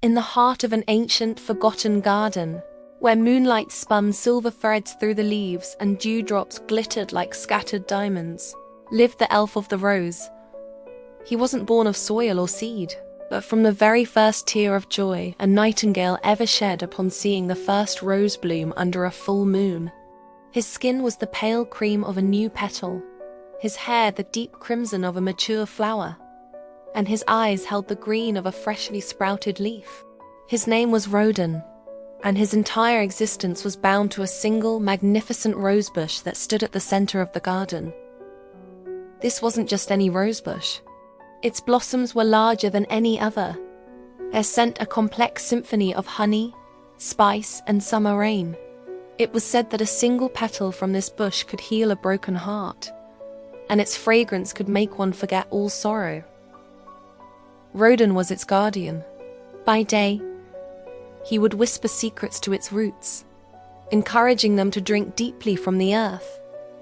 in the heart of an ancient, forgotten garden, where moonlight spun silver threads through the leaves and dewdrops glittered like scattered diamonds, lived the elf of the rose. He wasn't born of soil or seed, but from the very first tear of joy a nightingale ever shed upon seeing the first rose bloom under a full moon. His skin was the pale cream of a new petal, his hair the deep crimson of a mature flower, and his eyes held the green of a freshly sprouted leaf. His name was Roden, and his entire existence was bound to a single magnificent rosebush that stood at the center of the garden. This wasn't just any rosebush. Its blossoms were larger than any other. Their scent a complex symphony of honey, spice, and summer rain. It was said that a single petal from this bush could heal a broken heart, and its fragrance could make one forget all sorrow. Roden was its guardian. By day, he would whisper secrets to its roots, encouraging them to drink deeply from the earth.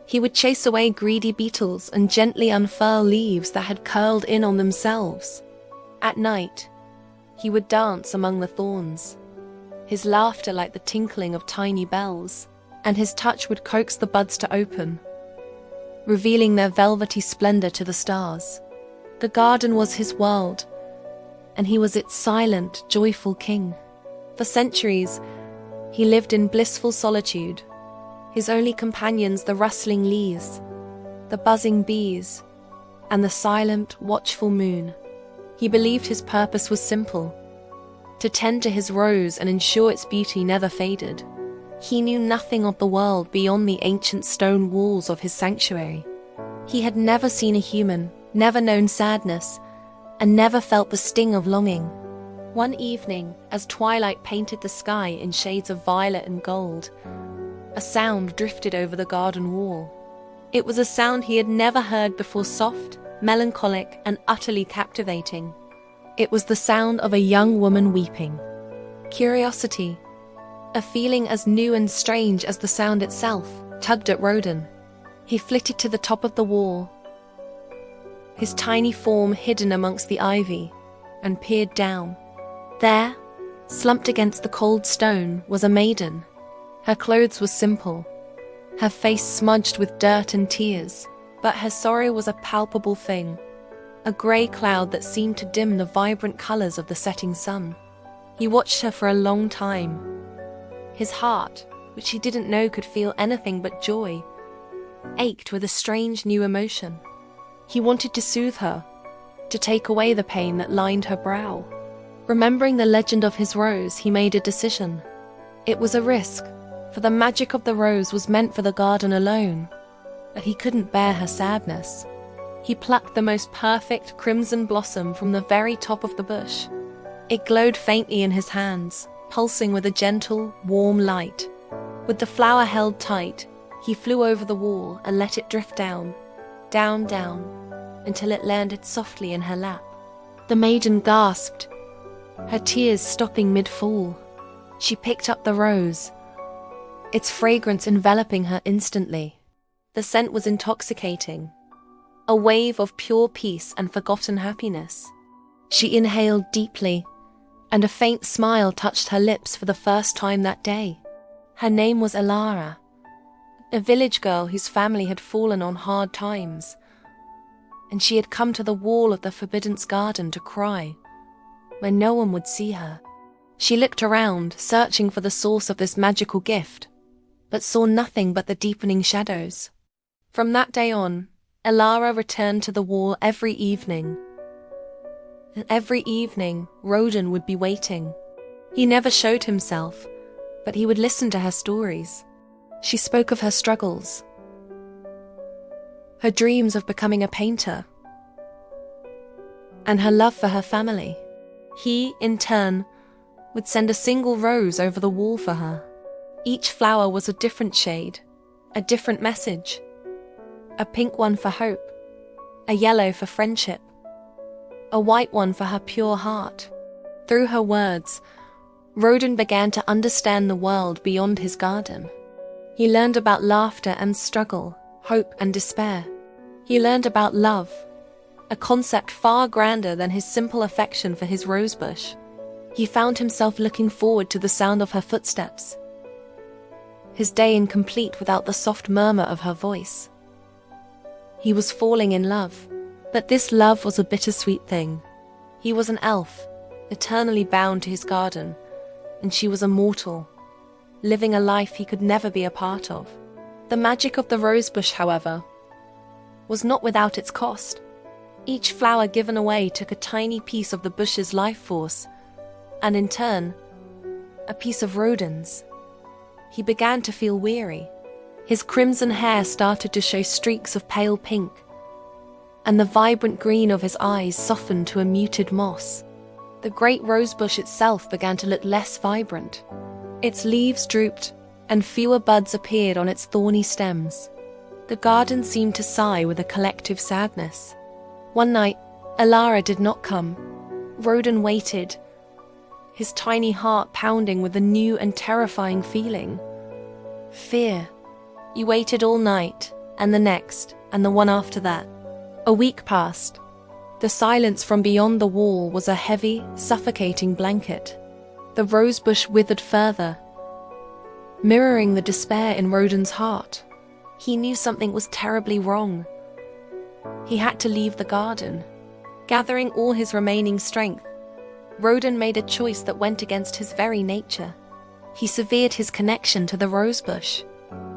He would chase away greedy beetles and gently unfurl leaves that had curled in on themselves. At night, he would dance among the thorns, his laughter like the tinkling of tiny bells, and his touch would coax the buds to open, revealing their velvety splendor to the stars. The garden was his world, and he was its silent, joyful king. For centuries, he lived in blissful solitude, his only companions the rustling leaves, the buzzing bees, and the silent, watchful moon. He believed his purpose was simple: to tend to his rose and ensure its beauty never faded. He knew nothing of the world beyond the ancient stone walls of his sanctuary. He had never seen a human, never known sadness, and never felt the sting of longing. One evening, as twilight painted the sky in shades of violet and gold, a sound drifted over the garden wall. It was a sound he had never heard before, soft, melancholic, and utterly captivating. It was the sound of a young woman weeping. Curiosity, a feeling as new and strange as the sound itself, tugged at Roden. He flitted to the top of the wall, his tiny form hidden amongst the ivy, and peered down. There, slumped against the cold stone, was a maiden. Her clothes were simple, her face smudged with dirt and tears, but her sorrow was a palpable thing, a grey cloud that seemed to dim the vibrant colours of the setting sun. He watched her for a long time. His heart, which he didn't know could feel anything but joy, ached with a strange new emotion. He wanted to soothe her, to take away the pain that lined her brow. Remembering the legend of his rose, he made a decision. It was a risk, for the magic of the rose was meant for the garden alone, but he couldn't bear her sadness. He plucked the most perfect crimson blossom from the very top of the bush. It glowed faintly in his hands, pulsing with a gentle, warm light. With the flower held tight, he flew over the wall and let it drift down, down, down, until it landed softly in her lap. The maiden gasped, her tears stopping mid-fall. She picked up the rose, its fragrance enveloping her instantly. The scent was intoxicating, a wave of pure peace and forgotten happiness. She inhaled deeply, and a faint smile touched her lips for the first time that day. Her name was Elara, a village girl whose family had fallen on hard times, and she had come to the wall of the Forbidden Garden to cry, where no one would see her. She looked around, searching for the source of this magical gift, but saw nothing but the deepening shadows. From that day on, Elara returned to the wall every evening. And every evening, Roden would be waiting. He never showed himself, but he would listen to her stories. She spoke of her struggles, her dreams of becoming a painter, and her love for her family. He, in turn, would send a single rose over the wall for her. Each flower was a different shade, a different message. A pink one for hope, a yellow for friendship, a white one for her pure heart. Through her words, Roden began to understand the world beyond his garden. He learned about laughter and struggle, hope and despair. He learned about love, a concept far grander than his simple affection for his rosebush. He found himself looking forward to the sound of her footsteps, his day incomplete without the soft murmur of her voice. He was falling in love, but this love was a bittersweet thing. He was an elf, eternally bound to his garden, and she was a mortal, living a life he could never be a part of. The magic of the rosebush, however, was not without its cost. Each flower given away took a tiny piece of the bush's life force, and in turn, a piece of Roden's. He began to feel weary. His crimson hair started to show streaks of pale pink, and the vibrant green of his eyes softened to a muted moss. The great rosebush itself began to look less vibrant. Its leaves drooped, and fewer buds appeared on its thorny stems. The garden seemed to sigh with a collective sadness. One night, Alara did not come. Roden waited, his tiny heart pounding with a new and terrifying feeling. Fear. He waited all night, and the next, and the one after that. A week passed. The silence from beyond the wall was a heavy, suffocating blanket. The rosebush withered further, mirroring the despair in Roden's heart. He knew something was terribly wrong. He had to leave the garden. Gathering all his remaining strength, Roden made a choice that went against his very nature. He severed his connection to the rosebush.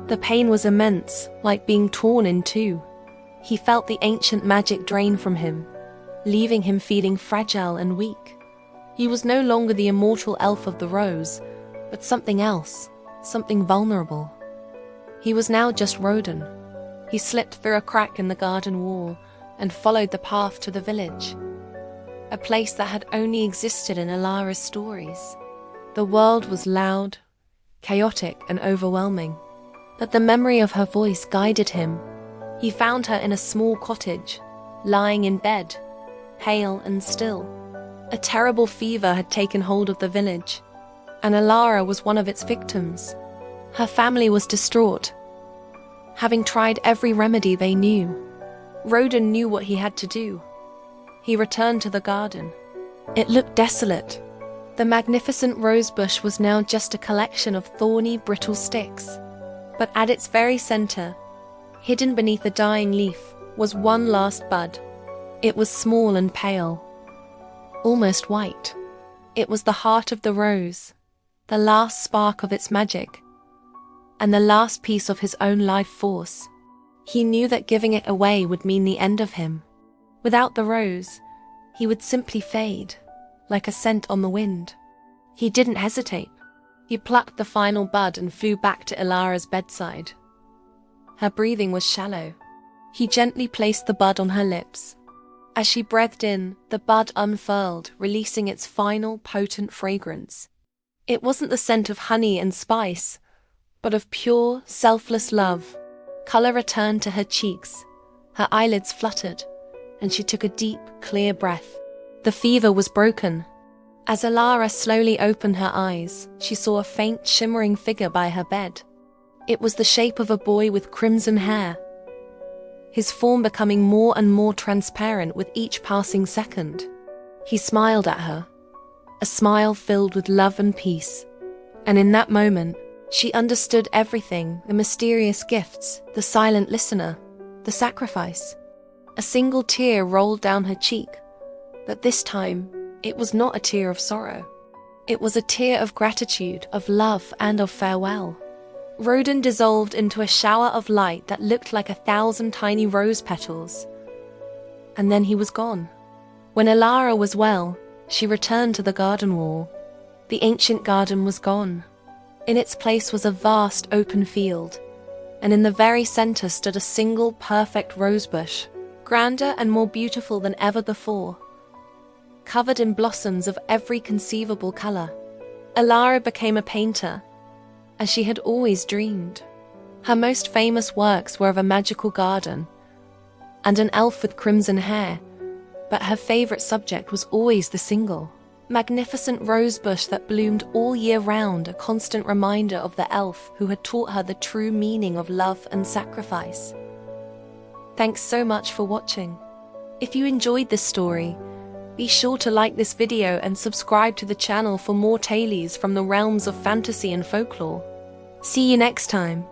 The pain was immense, like being torn in two. He felt the ancient magic drain from him, leaving him feeling fragile and weak. He was no longer the immortal elf of the rose, but something else, something vulnerable. He was now just Roden. He slipped through a crack in the garden wall and followed the path to the village, a place that had only existed in Alara's stories. The world was loud, chaotic, and overwhelming, but the memory of her voice guided him. He found her in a small cottage, lying in bed, pale and still. A terrible fever had taken hold of the village, and Alara was one of its victims. Her family was distraught, having tried every remedy they knew. Roden knew what he had to do. He returned to the garden. It looked desolate. The magnificent rosebush was now just a collection of thorny, brittle sticks. But at its very center, hidden beneath a dying leaf, was one last bud. It was small and pale, almost white. It was the heart of the rose, the last spark of its magic, and the last piece of his own life force. He knew that giving it away would mean the end of him. Without the rose, he would simply fade, like a scent on the wind. He didn't hesitate. He plucked the final bud and flew back to Alara's bedside. Her breathing was shallow. He gently placed the bud on her lips. As she breathed in, the bud unfurled, releasing its final, potent fragrance. It wasn't the scent of honey and spice, but of pure, selfless love. Color returned to her cheeks, her eyelids fluttered, and she took a deep, clear breath. The fever was broken. As Alara slowly opened her eyes, she saw a faint, shimmering figure by her bed. It was the shape of a boy with crimson hair, his form becoming more and more transparent with each passing second. He smiled at her, a smile filled with love and peace. And in that moment, she understood everything: the mysterious gifts, the silent listener, the sacrifice. A single tear rolled down her cheek, but this time, it was not a tear of sorrow. It was a tear of gratitude, of love, and of farewell. Roden dissolved into a shower of light that looked like 1,000 tiny rose petals. And then he was gone. When Alara was well, she returned to the garden wall. The ancient garden was gone. In its place was a vast open field, and in the very center stood a single perfect rosebush, grander and more beautiful than ever before, covered in blossoms of every conceivable color. Alara became a painter, as she had always dreamed. Her most famous works were of a magical garden and an elf with crimson hair, but her favorite subject was always the single, magnificent rosebush that bloomed all year round, a constant reminder of the elf who had taught her the true meaning of love and sacrifice. Thanks so much for watching. If you enjoyed this story, Be sure to like this video and subscribe to the channel for more tales from the realms of fantasy and folklore. See you next time.